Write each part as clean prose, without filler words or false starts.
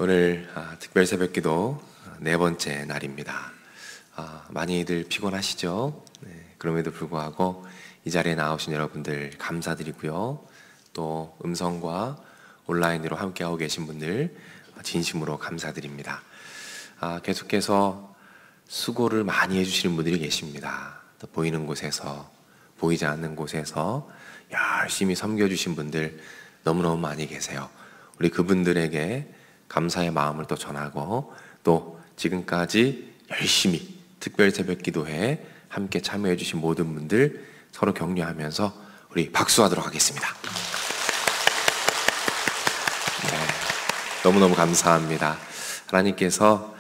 오늘 특별 새벽기도 네 번째 날입니다. 많이들 피곤하시죠? 네, 그럼에도 불구하고 이 자리에 나오신 여러분들 감사드리고요. 또 음성과 온라인으로 함께하고 계신 분들 진심으로 감사드립니다. 계속해서 수고를 많이 해주시는 분들이 계십니다. 또 보이는 곳에서, 보이지 않는 곳에서 열심히 섬겨주신 분들 너무너무 많이 계세요. 우리 그분들에게 감사의 마음을 또 전하고, 또 지금까지 열심히 특별 새벽 기도회에 함께 참여해 주신 모든 분들 서로 격려하면서 우리 박수하도록 하겠습니다. 네, 너무너무 감사합니다. 하나님께서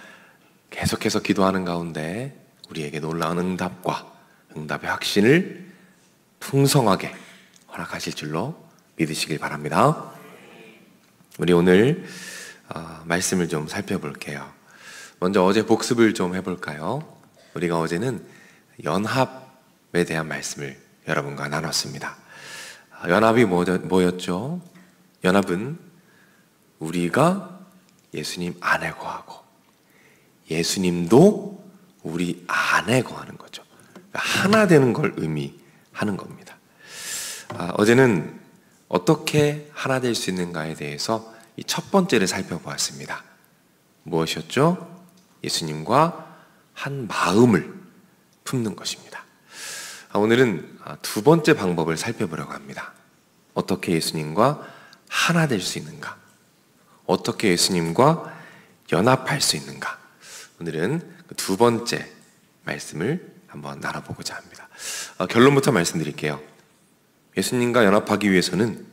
계속해서 기도하는 가운데 우리에게 놀라운 응답과 응답의 확신을 풍성하게 허락하실 줄로 믿으시길 바랍니다. 우리 오늘 말씀을 좀 살펴볼게요. 먼저 어제 복습을 좀 해볼까요? 우리가 어제는 연합에 대한 말씀을 여러분과 나눴습니다. 연합이 뭐였죠? 연합은 우리가 예수님 안에 거하고 예수님도 우리 안에 거하는 거죠. 하나 되는 걸 의미하는 겁니다. 어제는 어떻게 하나 될 수 있는가에 대해서 이 첫 번째를 살펴보았습니다. 무엇이었죠? 예수님과 한 마음을 품는 것입니다. 오늘은 두 번째 방법을 살펴보려고 합니다. 어떻게 예수님과 하나 될 수 있는가? 어떻게 예수님과 연합할 수 있는가? 오늘은 그 두 번째 말씀을 한번 나눠보고자 합니다. 결론부터 말씀드릴게요. 예수님과 연합하기 위해서는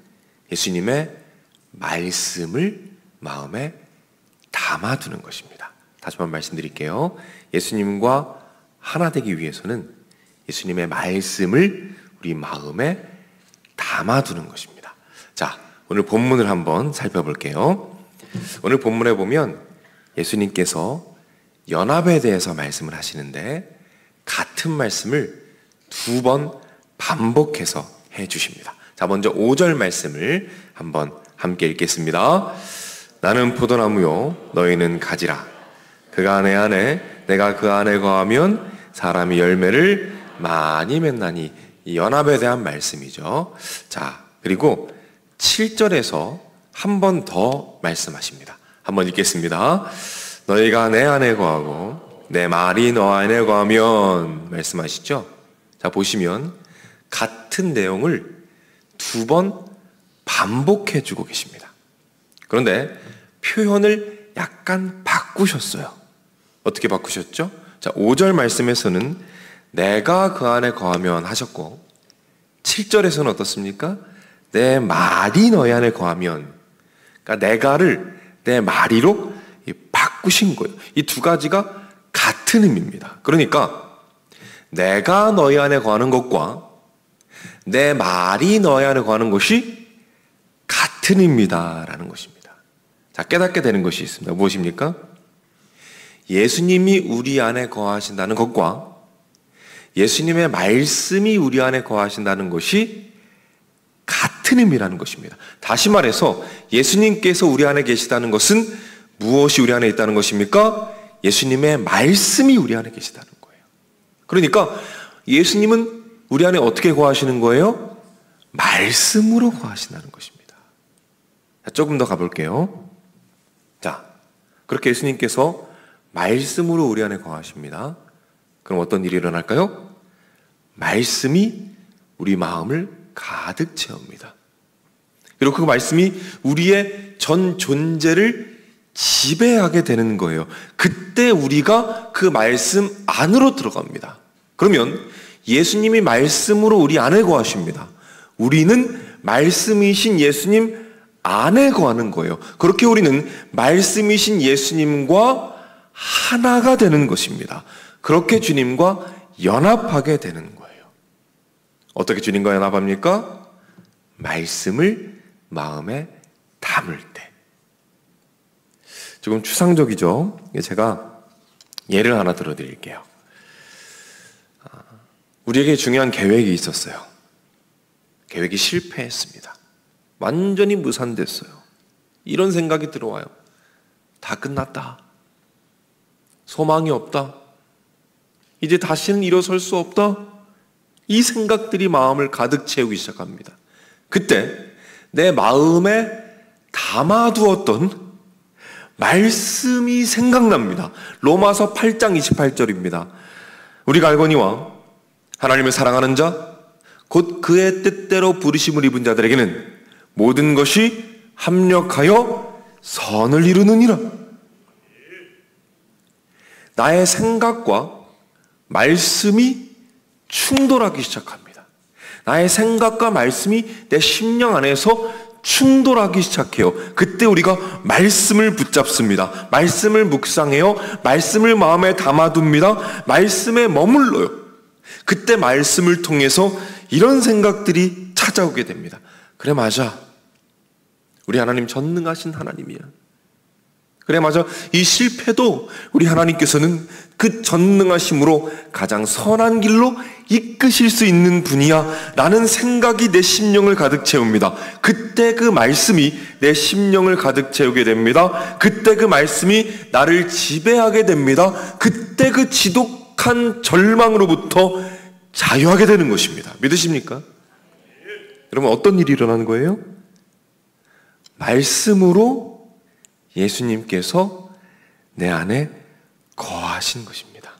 예수님의 말씀을 마음에 담아두는 것입니다. 다시 한번 말씀드릴게요. 예수님과 하나 되기 위해서는 예수님의 말씀을 우리 마음에 담아두는 것입니다. 자, 오늘 본문을 한번 살펴볼게요. 오늘 본문에 보면 예수님께서 연합에 대해서 말씀을 하시는데 같은 말씀을 두 번 반복해서 해주십니다. 자, 먼저 5절 말씀을 한번 함께 읽겠습니다. 나는 포도나무요 너희는 가지라. 그가 내 안에 내가 그 안에 거하면 사람이 열매를 많이 맺나니. 이 연합에 대한 말씀이죠. 자, 그리고 7절에서 한 번 더 말씀하십니다. 한번 읽겠습니다. 너희가 내 안에 거하고 내 말이 너 안에 거하면 말씀하시죠. 자, 보시면 같은 내용을 두 번 반복해주고 계십니다. 그런데 표현을 약간 바꾸셨어요. 어떻게 바꾸셨죠? 자, 5절 말씀에서는 내가 그 안에 거하면 하셨고 7절에서는 어떻습니까? 내 말이 너희 안에 거하면, 그러니까 내가를 내 말이로 바꾸신 거예요. 이 두 가지가 같은 의미입니다. 그러니까 내가 너희 안에 거하는 것과 내 말이 너희 안에 거하는 것이 같은 의미다라는 것입니다. 자, 깨닫게 되는 것이 있습니다. 무엇입니까? 예수님이 우리 안에 거하신다는 것과 예수님의 말씀이 우리 안에 거하신다는 것이 같은 의미라는 것입니다. 다시 말해서 예수님께서 우리 안에 계시다는 것은 무엇이 우리 안에 있다는 것입니까? 예수님의 말씀이 우리 안에 계시다는 거예요. 그러니까 예수님은 우리 안에 어떻게 거하시는 거예요? 말씀으로 거하신다는 것입니다. 자, 조금 더 가볼게요. 자, 그렇게 예수님께서 말씀으로 우리 안에 거하십니다. 그럼 어떤 일이 일어날까요? 말씀이 우리 마음을 가득 채웁니다. 그리고 그 말씀이 우리의 전 존재를 지배하게 되는 거예요. 그때 우리가 그 말씀 안으로 들어갑니다. 그러면 예수님이 말씀으로 우리 안에 거하십니다. 우리는 말씀이신 예수님 안에 거하는 거예요. 그렇게 우리는 말씀이신 예수님과 하나가 되는 것입니다. 그렇게 주님과 연합하게 되는 거예요. 어떻게 주님과 연합합니까? 말씀을 마음에 담을 때. 조금 추상적이죠? 제가 예를 하나 들어드릴게요. 우리에게 중요한 계획이 있었어요. 계획이 실패했습니다. 완전히 무산됐어요. 이런 생각이 들어와요. 다 끝났다. 소망이 없다. 이제 다시는 일어설 수 없다. 이 생각들이 마음을 가득 채우기 시작합니다. 그때 내 마음에 담아두었던 말씀이 생각납니다. 로마서 8장 28절입니다. 우리가 알거니와 하나님을 사랑하는 자 곧 그의 뜻대로 부르심을 입은 자들에게는 모든 것이 합력하여 선을 이루느니라. 나의 생각과 말씀이 충돌하기 시작합니다. 나의 생각과 말씀이 내 심령 안에서 충돌하기 시작해요. 그때 우리가 말씀을 붙잡습니다. 말씀을 묵상해요. 말씀을 마음에 담아둡니다. 말씀에 머물러요. 그때 말씀을 통해서 이런 생각들이 찾아오게 됩니다. 그래, 맞아. 우리 하나님 전능하신 하나님이야. 그래, 맞아. 이 실패도 우리 하나님께서는 그 전능하심으로 가장 선한 길로 이끄실 수 있는 분이야 라는 생각이 내 심령을 가득 채웁니다. 그때 그 말씀이 내 심령을 가득 채우게 됩니다. 그때 그 말씀이 나를 지배하게 됩니다. 그때 그 지독한 절망으로부터 자유하게 되는 것입니다. 믿으십니까? 여러분, 어떤 일이 일어나는 거예요? 말씀으로 예수님께서 내 안에 거하신 것입니다.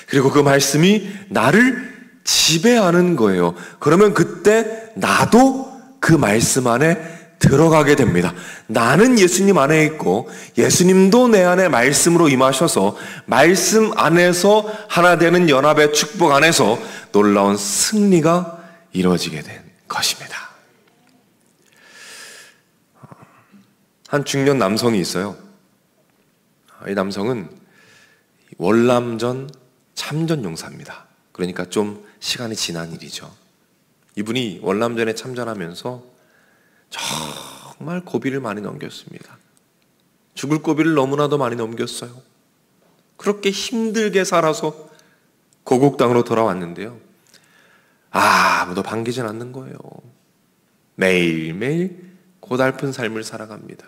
그리고 그 말씀이 나를 지배하는 거예요. 그러면 그때 나도 그 말씀 안에 들어가게 됩니다. 나는 예수님 안에 있고 예수님도 내 안에 말씀으로 임하셔서 말씀 안에서 하나 되는 연합의 축복 안에서 놀라운 승리가 이루어지게 된 것입니다. 한 중년 남성이 있어요. 이 남성은 월남전 참전 용사입니다. 그러니까 좀 시간이 지난 일이죠. 이분이 월남전에 참전하면서 정말 고비를 많이 넘겼습니다. 죽을 고비를 너무나도 많이 넘겼어요. 그렇게 힘들게 살아서 고국 땅으로 돌아왔는데요. 아무도 반기진 않는 거예요. 매일매일 고달픈 삶을 살아갑니다.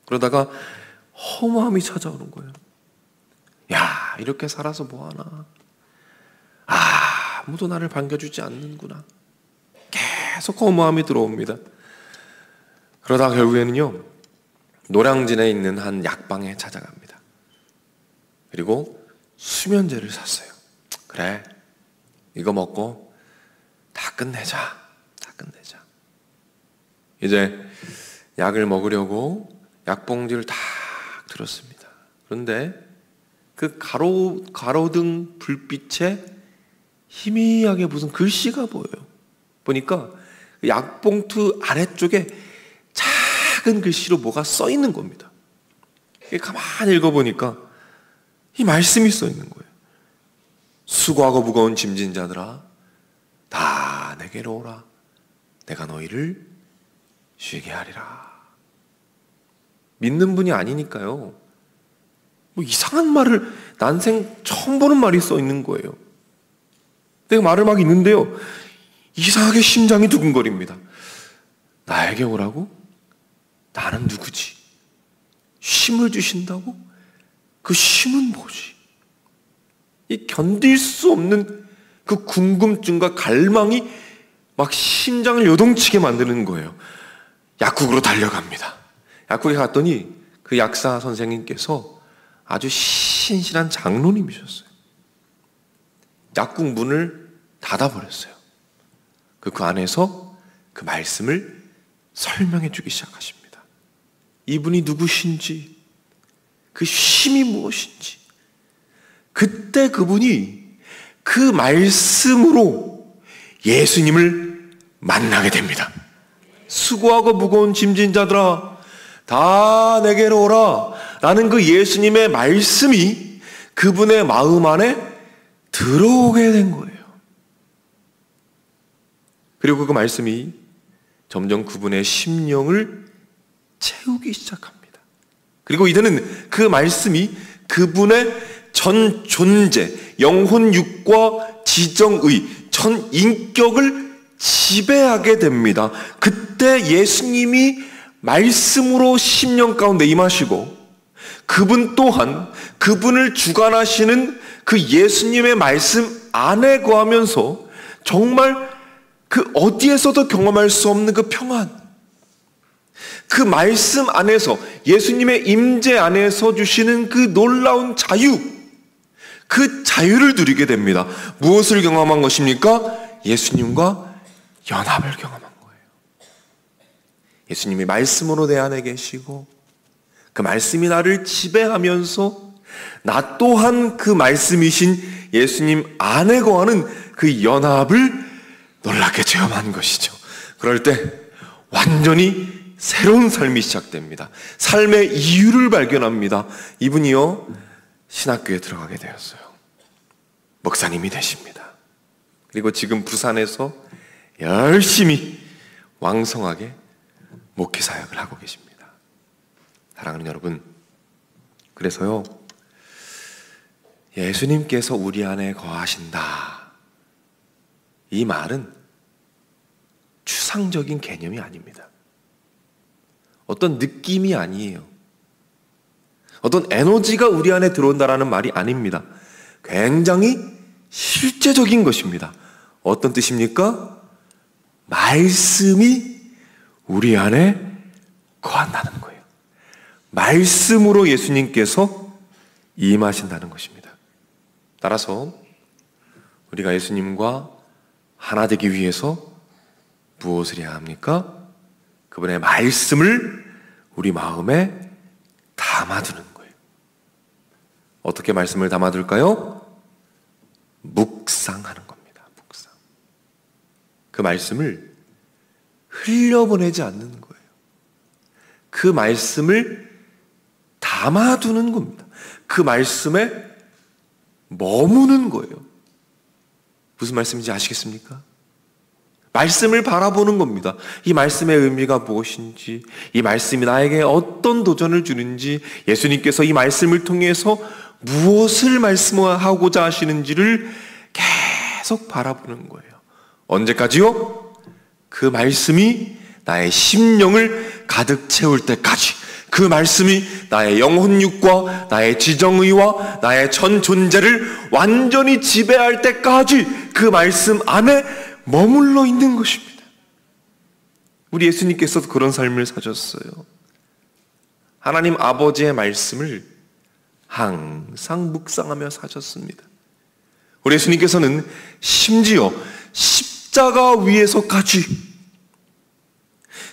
그러다가 허무함이 찾아오는 거예요. 야, 이렇게 살아서 뭐하나. 아무도 나를 반겨주지 않는구나. 계속 허무함이 들어옵니다. 그러다가 결국에는요, 노량진에 있는 한 약방에 찾아갑니다. 그리고 수면제를 샀어요. 그래, 이거 먹고 다 끝내자. 다 끝내자. 이제 약을 먹으려고 약봉지를 딱 들었습니다. 그런데 그 가로등 불빛에 희미하게 무슨 글씨가 보여요. 보니까 약봉투 아래쪽에 작은 글씨로 뭐가 써 있는 겁니다. 가만히 읽어보니까 이 말씀이 써 있는 거예요. 수고하고 무거운 짐진 자들아, 다 내게로 오라. 내가 너희를 쉬게 하리라. 믿는 분이 아니니까요. 뭐 이상한 말을 난생 처음 보는 말이 써 있는 거예요. 내가 말을 막 읽는데요, 이상하게 심장이 두근거립니다. 나에게 오라고? 나는 누구지? 쉼을 주신다고? 그 쉼은 뭐지? 이 견딜 수 없는 그 궁금증과 갈망이 막 심장을 요동치게 만드는 거예요. 약국으로 달려갑니다. 약국에 갔더니 그 약사 선생님께서 아주 신실한 장로님이셨어요. 약국 문을 닫아버렸어요. 그 안에서 그 말씀을 설명해 주기 시작하십니다. 이분이 누구신지, 그 쉼이 무엇인지. 그때 그분이 그 말씀으로 예수님을 만나게 됩니다. 수고하고 무거운 짐진 자들아, 다 내게로 오라 라는 그 예수님의 말씀이 그분의 마음 안에 들어오게 된 거예요. 그리고 그 말씀이 점점 그분의 심령을 채우기 시작합니다. 그리고 이제는 그 말씀이 그분의 전 존재, 영혼, 육과 지정의, 전 인격을 지배하게 됩니다. 그때 예수님이 말씀으로 심령 가운데 임하시고 그분 또한 그분을 주관하시는 그 예수님의 말씀 안에 거하면서 정말 그 어디에서도 경험할 수 없는 그 평안, 그 말씀 안에서 예수님의 임재 안에서 주시는 그 놀라운 자유, 그 자유를 누리게 됩니다. 무엇을 경험한 것입니까? 예수님과 연합을 경험한 거예요. 예수님이 말씀으로 내 안에 계시고 그 말씀이 나를 지배하면서 나 또한 그 말씀이신 예수님 안에 거하는 그 연합을 놀랍게 체험한 것이죠. 그럴 때 완전히 새로운 삶이 시작됩니다. 삶의 이유를 발견합니다. 이분이요, 신학교에 들어가게 되었어요. 목사님이 되십니다. 그리고 지금 부산에서 열심히 왕성하게 목회 사역을 하고 계십니다. 사랑하는 여러분, 그래서요, 예수님께서 우리 안에 거하신다, 이 말은 추상적인 개념이 아닙니다. 어떤 느낌이 아니에요. 어떤 에너지가 우리 안에 들어온다라는 말이 아닙니다. 굉장히 실제적인 것입니다. 어떤 뜻입니까? 말씀이 우리 안에 거한다는 거예요. 말씀으로 예수님께서 임하신다는 것입니다. 따라서 우리가 예수님과 하나 되기 위해서 무엇을 해야 합니까? 그분의 말씀을 우리 마음에 담아두는 거예요. 어떻게 말씀을 담아둘까요? 묵상하는 겁니다. 묵상. 그 말씀을 흘려보내지 않는 거예요. 그 말씀을 담아두는 겁니다. 그 말씀에 머무는 거예요. 무슨 말씀인지 아시겠습니까? 말씀을 바라보는 겁니다. 이 말씀의 의미가 무엇인지, 이 말씀이 나에게 어떤 도전을 주는지, 예수님께서 이 말씀을 통해서 무엇을 말씀하고자 하시는지를 계속 바라보는 거예요. 언제까지요? 그 말씀이 나의 심령을 가득 채울 때까지, 그 말씀이 나의 영혼육과 나의 지정의와 나의 전 존재를 완전히 지배할 때까지 그 말씀 안에 머물러 있는 것입니다. 우리 예수님께서도 그런 삶을 사셨어요. 하나님 아버지의 말씀을 항상 묵상하며 사셨습니다. 우리 예수님께서는 심지어 십자가 위에서까지,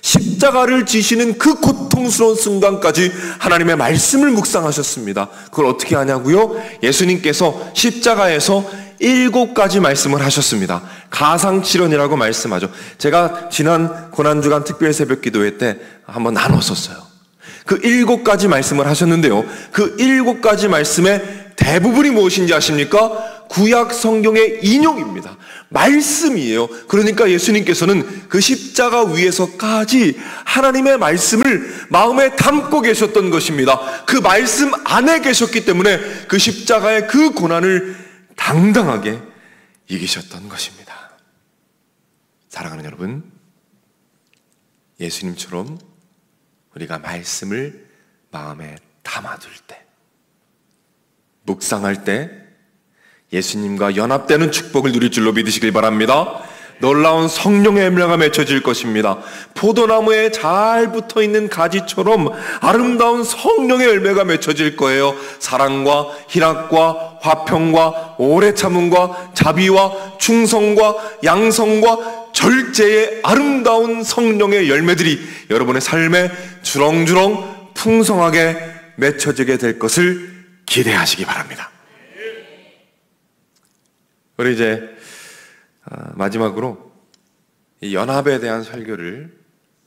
십자가를 지시는 그 고통스러운 순간까지 하나님의 말씀을 묵상하셨습니다. 그걸 어떻게 하냐고요? 예수님께서 십자가에서 7가지 말씀을 하셨습니다. 가상칠언이라고 말씀하죠. 제가 지난 고난주간 특별 새벽 기도회 때 한번 나눴었어요. 그 7가지 말씀을 하셨는데요, 그 7가지 말씀의 대부분이 무엇인지 아십니까? 구약 성경의 인용입니다. 말씀이에요. 그러니까 예수님께서는 그 십자가 위에서까지 하나님의 말씀을 마음에 담고 계셨던 것입니다. 그 말씀 안에 계셨기 때문에 그 십자가의 그 고난을 당당하게 이기셨던 것입니다. 사랑하는 여러분, 예수님처럼 우리가 말씀을 마음에 담아둘 때, 묵상할 때 예수님과 연합되는 축복을 누릴 줄로 믿으시길 바랍니다. 놀라운 성령의 열매가 맺혀질 것입니다. 포도나무에 잘 붙어있는 가지처럼 아름다운 성령의 열매가 맺혀질 거예요. 사랑과 희락과 화평과 오래 참음과 자비와 충성과 양성과 절제의 아름다운 성령의 열매들이 여러분의 삶에 주렁주렁 풍성하게 맺혀지게 될 것을 기대하시기 바랍니다. 우리 이제 마지막으로 이 연합에 대한 설교를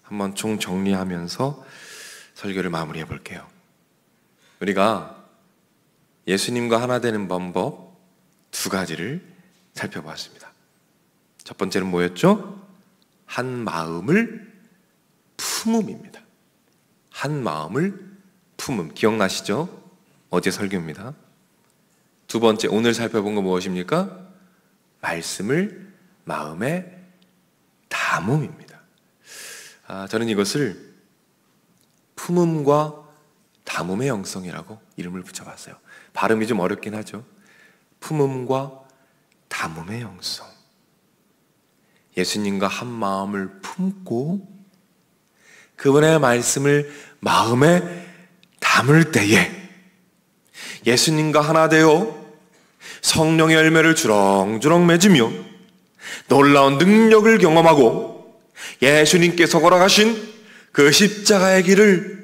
한번 총정리하면서 설교를 마무리해 볼게요. 우리가 예수님과 하나 되는 방법 2가지를 살펴보았습니다. 첫 번째는 뭐였죠? 한 마음을 품음입니다. 한 마음을 품음. 기억나시죠? 어제 설교입니다. 2번째, 오늘 살펴본 건 무엇입니까? 말씀을 마음에 담음입니다. 저는 이것을 품음과 담음의 영성이라고 이름을 붙여봤어요. 발음이 좀 어렵긴 하죠. 품음과 담음의 영성. 예수님과 한 마음을 품고 그분의 말씀을 마음에 담을 때에 예수님과 하나 되어 성령의 열매를 주렁주렁 맺으며 놀라운 능력을 경험하고 예수님께서 걸어가신 그 십자가의 길을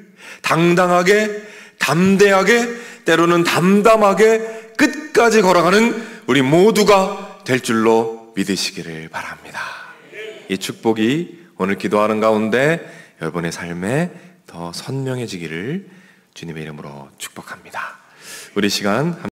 당당하게, 담대하게, 때로는 담담하게 끝까지 걸어가는 우리 모두가 될 줄로 믿으시기를 바랍니다. 이 축복이 오늘 기도하는 가운데 여러분의 삶에 더 선명해지기를 주님의 이름으로 축복합니다. 우리 시간